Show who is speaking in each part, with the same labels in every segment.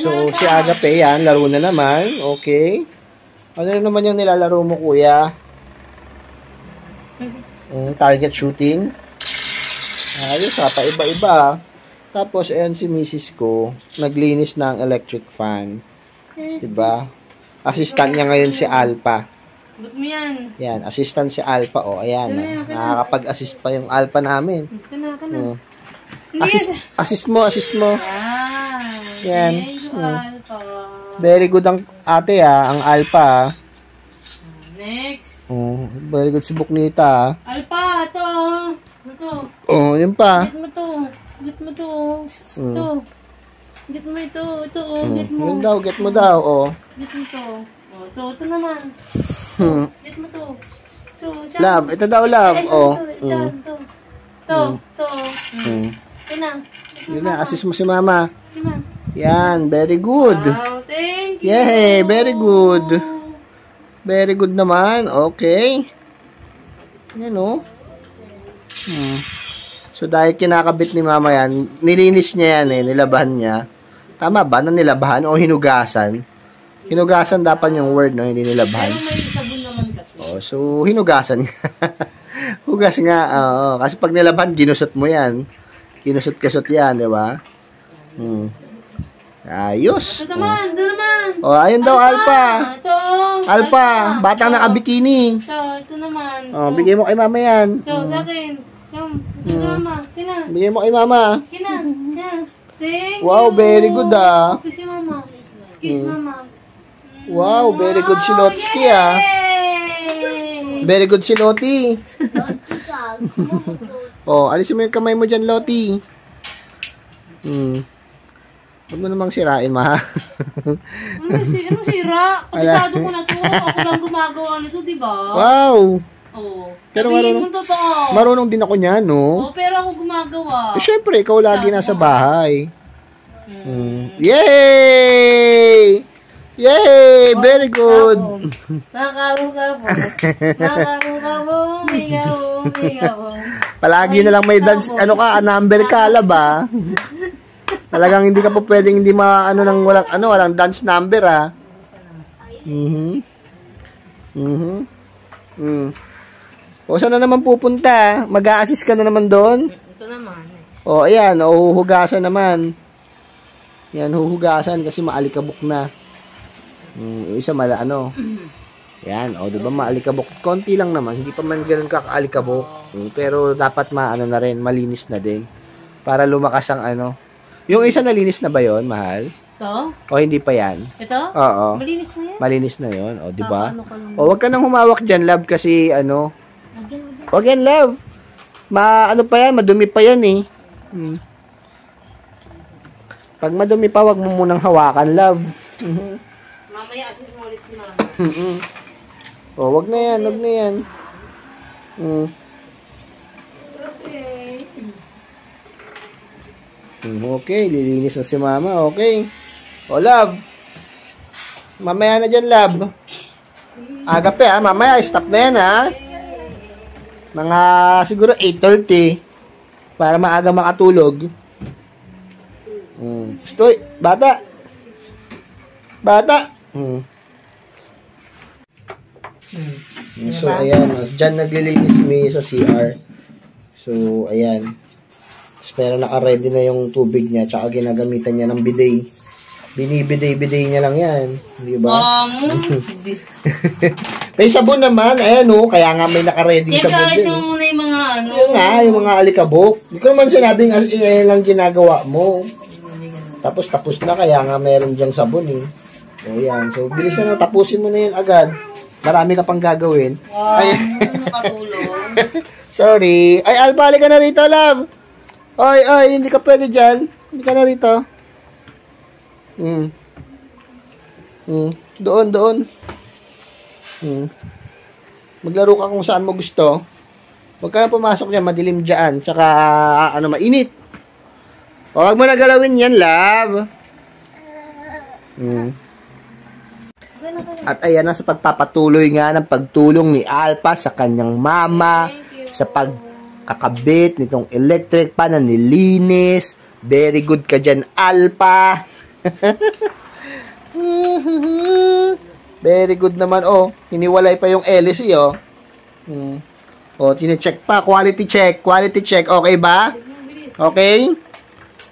Speaker 1: So, si Agape, yan. Laro na naman. Okay. Ano naman yung nilalaro mo, kuya? Target shooting. Ayos ha, paiba-iba. Tapos, ayan si misis ko. Naglinis ng electric fan. Diba? Assistant niya ngayon si Alpha.
Speaker 2: Ba't mo yan?
Speaker 1: Yan, assistant si Alpha. O, ayan. Nakakapag-assist pa yung Alpha namin. Assist mo. Yan. Very good ang ate ang Alpha.
Speaker 2: Next.
Speaker 1: Very good si Buknita.
Speaker 2: Alpha, ito. Ito.
Speaker 1: Yun pa.
Speaker 2: Get mo to. Get mo to. Get mo ito. Ito, get mo.
Speaker 1: Yun daw, get mo daw.
Speaker 2: Get mo to. Ito naman. Get mo to.
Speaker 1: Love, ito daw, love.
Speaker 2: Ito.
Speaker 1: Yun na, assist mo si mama. Yan, very good.
Speaker 2: Wow, thank you.
Speaker 1: Yay, very good. Very good naman. Okay. Yan So, dahil kinakabit ni mama yan, nilinis niya yan nilabahan niya. Tama ba na nilabahan o hinugasan? Hinugasan dapat yung word, no? Hindi nilabahan.
Speaker 2: Pero may sabon naman kasi.
Speaker 1: So, hinugasan nga. Hugas nga, kasi pag nilabahan, ginusot mo yan. Kinusot-kusot yan, di ba? Ayos.
Speaker 2: Ito naman.
Speaker 1: Ayun daw, Alpha.
Speaker 2: Ito.
Speaker 1: Alpha, batang naka-bikini.
Speaker 2: Ito naman.
Speaker 1: Bigay mo kay mama yan.
Speaker 2: Ito, sa akin. Ito, mama. Kina.
Speaker 1: Bigay mo kay mama.
Speaker 2: Kina. Thank you.
Speaker 1: Wow, very good
Speaker 2: Kiss si mama. Kiss mama.
Speaker 1: Wow, very good si Lotsky Very good si Loti. Alisin mo yung kamay mo dyan, Loti. Huwag mo namang sirain, ma.
Speaker 2: Ano sira? Kabisado ko na to. Ako lang gumagawa nito, di ba?
Speaker 1: Wow!
Speaker 2: Pero
Speaker 1: marunong din ako niyan, no?
Speaker 2: Pero ako gumagawa.
Speaker 1: Syempre, ikaw lagi nasa bahay. Yay! Yay! Very good!
Speaker 2: Nakaruga po.
Speaker 1: Palagi na lang may dance, number ka, ba? Talagang hindi ka po pwedeng hindi walang dance number, Saan na naman pupunta? Mag-a-assist ka na naman doon?
Speaker 2: Ito naman.
Speaker 1: Ayan, huhugasan naman. Yan, huhugasan kasi maalikabok na. Yung isa Yan, diba maalikabok. Konti lang naman, hindi pa man ganun kakaalikabok. Pero dapat na rin, malinis na din. Para lumakas ang Yung isa nalinis na ba yon, mahal?
Speaker 2: So?
Speaker 1: O hindi pa yan?
Speaker 2: Ito?
Speaker 1: Oo.
Speaker 2: Malinis na yan?
Speaker 1: Malinis na yon, di ba? Wag ka nang humawak dyan, love, kasi wag yan, love. Pa yan, madumi pa yan Pag madumi pa, wag mo munang hawakan, love.
Speaker 2: Mamaya assist mo ulit si mama.
Speaker 1: Wag na yan. Okay, lilinis na si mama. Okay. Love. Mamaya na dyan, love. Agape, mamaya, stop na yan, Mga, siguro, 8:30. Para maaga makatulog. Stoy, bata. So, ayan. Dyan naglilinis mi sa CR. So, ayan. Pero naka-ready na yung tubig niya, tsaka ginagamitan niya ng bidet. Binibidet-bidet niya lang yan. Di ba? May sabon naman. Ayan, kaya nga may naka-ready sabon din.
Speaker 2: Kaya muna yung mga
Speaker 1: yung mga alikabok. Hindi ko naman sinabing lang ginagawa mo. Tapos na, kaya nga meron diyang sabon yan. So, bilisan na. Tapusin mo na yan agad. Marami ka pang gagawin.
Speaker 2: Nakatulong.
Speaker 1: Sorry. Ay, Alba, ka na rito, love. Ay, hindi ka pwede dyan. Hindi ka na rito. Doon. Maglaro ka kung saan mo gusto. Huwag ka na pumasok dyan, madilim dyan. Tsaka, mainit. Huwag mo na galawin yan, love. At ayan na sa pagpapatuloy nga ng pagtulong ni Alpha sa kanyang mama, sa pagkakabit nitong electric pan na nilinis. Very good ka dyan, Alpha. Very good naman, oh. Hiniwalay pa yung LC, oh. Oh, tine-check pa. Quality check. Quality check. Okay ba? Okay?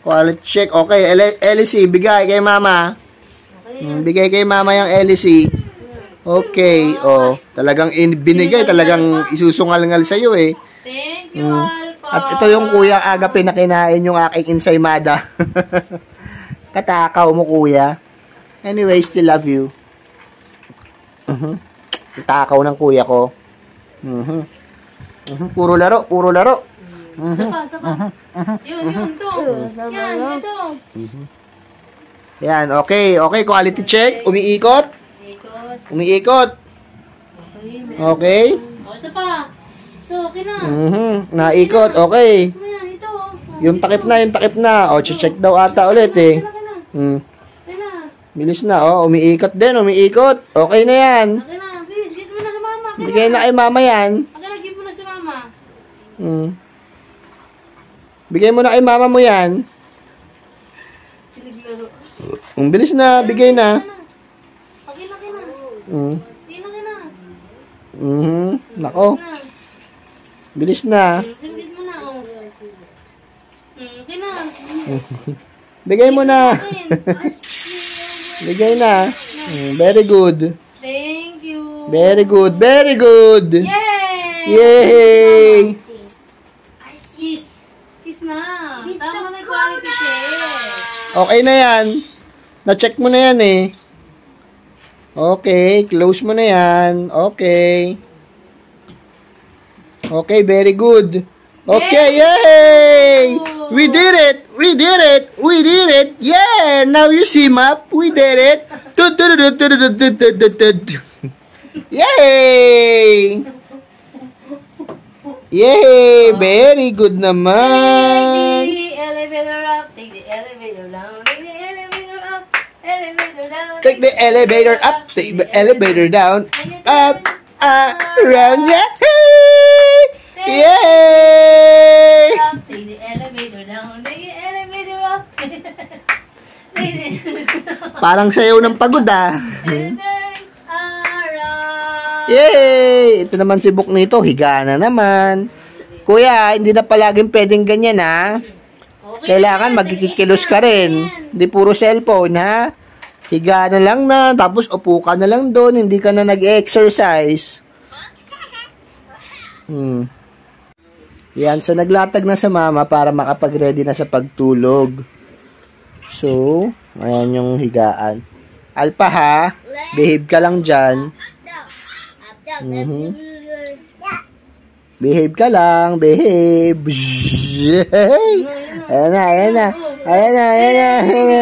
Speaker 1: Quality check. Okay. LC, bigay kay mama. Bigay kay mama yung LC. Okay. Oh, talagang binigay. Talagang isusungal-ngal sa'yo, eh.
Speaker 2: Thank you, Alpha.
Speaker 1: At ito yung kuya agape na kinain yung aking ensaymada. Katakaw mo, kuya. Anyway, still love you. Takaw ng kuya ko. Puro laro, puro laro.
Speaker 2: Sapa, sapa. Yun, to. Yan, ito.
Speaker 1: Yan, okay. Okay, quality check. Umiikot.
Speaker 2: Ikot.
Speaker 1: Umiikot. Okay.
Speaker 2: O, ito pa. Ito, okay na.
Speaker 1: Naikot, okay.
Speaker 2: Ano yan, ito.
Speaker 1: Yung takip na. O, check daw ata ulit, eh.
Speaker 2: Okay na.
Speaker 1: Bilis na, oh. Umiikot din, umiikot. Okay na yan.
Speaker 2: Okay na. Please, give mo na sa mama.
Speaker 1: Bigay na kay mama yan.
Speaker 2: Okay na, give mo na sa mama.
Speaker 1: Bigay mo na kay mama mo yan.
Speaker 2: Piliglaro.
Speaker 1: Bilis na, bigay na.
Speaker 2: Okay na, okay na. Sige na, okay na.
Speaker 1: Nako,
Speaker 2: Okay na.
Speaker 1: bilis na.
Speaker 2: Singgit mo na, oh. Okay na.
Speaker 1: Bigay mo na.
Speaker 2: Akin.
Speaker 1: Bigay na. Very good.
Speaker 2: Thank you.
Speaker 1: Very good, very good.
Speaker 2: Yay!
Speaker 1: Yay!
Speaker 2: Kiss. Kiss na. Tama na quality check.
Speaker 1: Okay na yan. Na-check mo na yan, eh. Okay, close mo na yan. Okay. Okay, very good. Okay, yay! We did it! We did it! We did it! Yeah! Now you see map. We did it! Yay! Yay! Very good naman.
Speaker 2: Take the elevator up. Take the elevator down. Take the elevator up. Elevator down.
Speaker 1: Take the elevator up. Take the elevator down. Up, around, yeah! Yay!
Speaker 2: Up. Take the elevator down. Take the elevator up.
Speaker 1: Parang sayaw ng pagod, ah.
Speaker 2: Turn around.
Speaker 1: Yay! Ito naman si Book nito. Higa na naman. Kuya, hindi na palaging pwedeng ganyan, ha?
Speaker 2: Okay
Speaker 1: Kailangan
Speaker 2: na,
Speaker 1: magkikilos ka rin. Hindi puro cellphone, ha? Higa na lang na. Tapos upo ka na lang doon. Hindi ka na nag-exercise. Yan. So, naglatag na sa mama para makapag-ready na sa pagtulog. So, ayan yung higaan. Alpa, ha? Behave ka lang dyan. Behave ka lang. Behave. Ayan na, ayan na. Ayan na, ayan na, ayan na.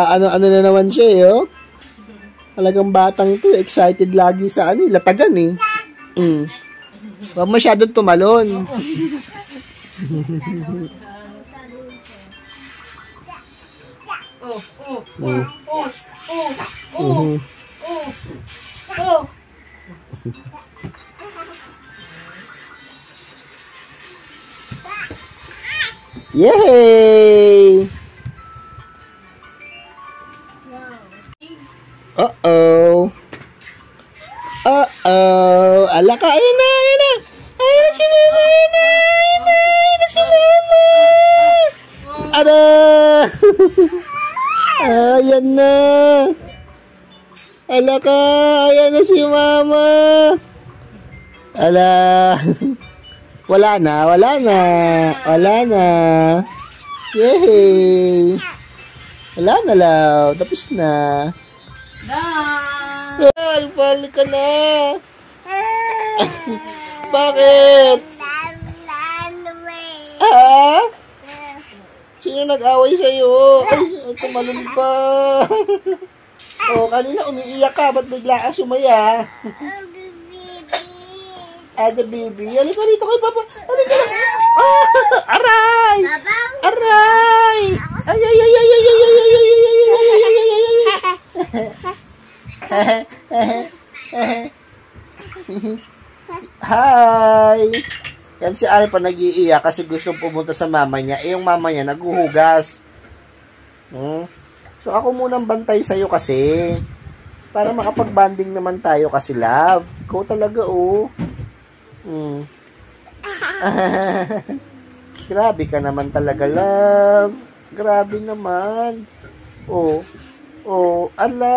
Speaker 1: Ano na naman siya, eh, oh. Talagang batang to, excited lagi sa latagan, eh. Huwag masyadong tumalon. Yay! Uh-oh. Uh-oh. Ala ka, ayun na, ayun na. Ayun na si mama, ayun na, ayun na, ayun na si mama. Ara! Ayan na. Ala ka, ayan na si mama. Ala. Wala na, wala na. Wala na. Yay! Wala na lang. Tapos na. Alpal ka na. Bakit? Ha? Sino nag-away sa'yo? Ay, tumalun pa. Oh, kanina umiiyak ka. Ba't bigla kang sumaya? The baby. Halika rito kay Papa. Halika lang. Aray! Aray! Ay, ay, ay, ay, ay, ay, ay, ay, ay, ay, ay, ay, ay. Hi! Yan si Alpha nag-iiyak kasi gusto pumunta sa mama niya. Eh, yung mama niya naghuhugas. So, ako munang bantay sa'yo kasi. Para makapag-banding naman tayo kasi, love. Ikaw talaga, oh. Grabe ka naman talaga, love. Grabe naman. Oh, ala.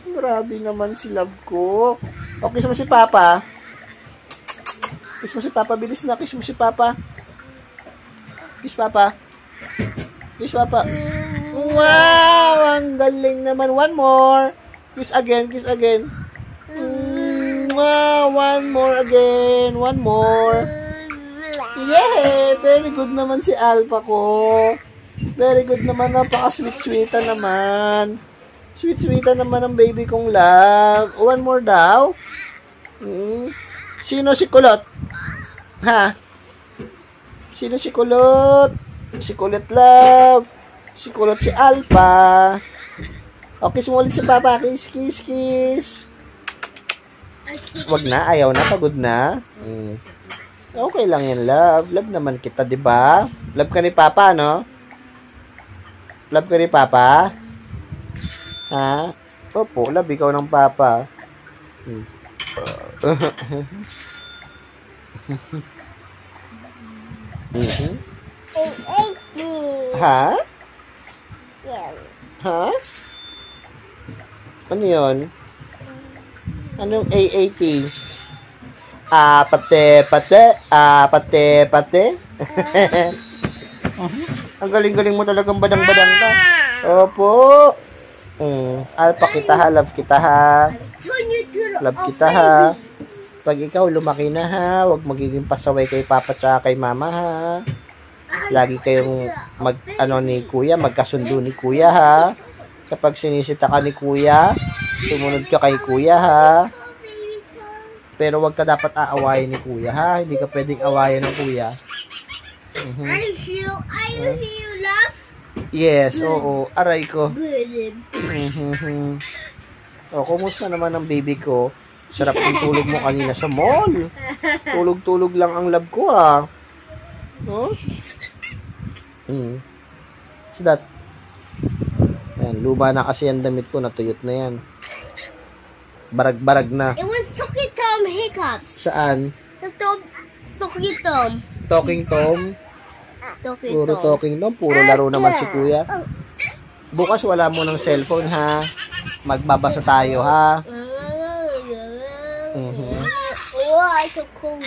Speaker 1: Grabe naman si love ko. O, kiss mo si Papa. Kiss mo si Papa. Bilis na, kiss mo si Papa. Kiss Papa. Kiss Papa. Wow! Ang galing naman. One more. Kiss again, kiss again. Wow! One more again. One more. Yay! Very good naman si Alpha ko. Very good naman. Napaka-sweet-sweeta naman. Sweet-sweeta naman ang baby kong love. One more daw. Sino si Kulot? Ha? Sino si Kulot? Si Kulot, love. Si Kulot si Alpha. O, kiss mo ulit si Papa. Kiss, kiss, kiss. Wag na. Ayaw na. Pagod na. Okay lang yan, love. Love naman kita, di ba? Love ka ni Papa, no? Love ka ni Papa? Ha? Opo, love ikaw ng Papa. Ha? Ha? Ano yun? Anong AAT? Pate. Ang galing-galing mo talagang badang-badang ka. Opo. Alpha kita ha, love kita ha. Love kita ha. Pag ikaw lumaki na ha, huwag magiging pasaway kay Papa at kay Mama ha. Lagi kayong ni Kuya, magkasundo ni Kuya ha. Kapag sinisita ka ni Kuya, sumunod ka kay Kuya ha. Pero wag ka dapat aawayin ni Kuya ha. Hindi ka pwedeng awayan ng Kuya.
Speaker 3: I feel love.
Speaker 1: Yes, oo. Aray ko. Kumusta naman ang baby ko? Sarap yung tulog mo kanina sa mall. Tulog-tulog lang ang love ko ah. So that. Ayan, luma na kasi ang damit ko. Natuyot na yan. Barag-barag na.
Speaker 3: It was Talking Tom hiccups.
Speaker 1: Saan?
Speaker 3: Talking Tom.
Speaker 1: Talking Tom? Puro Talking Tom. Puro laro naman si Kuya. Bukas wala mo ng cellphone ha. Magbabasa tayo ha.
Speaker 3: Oh, it's so cold.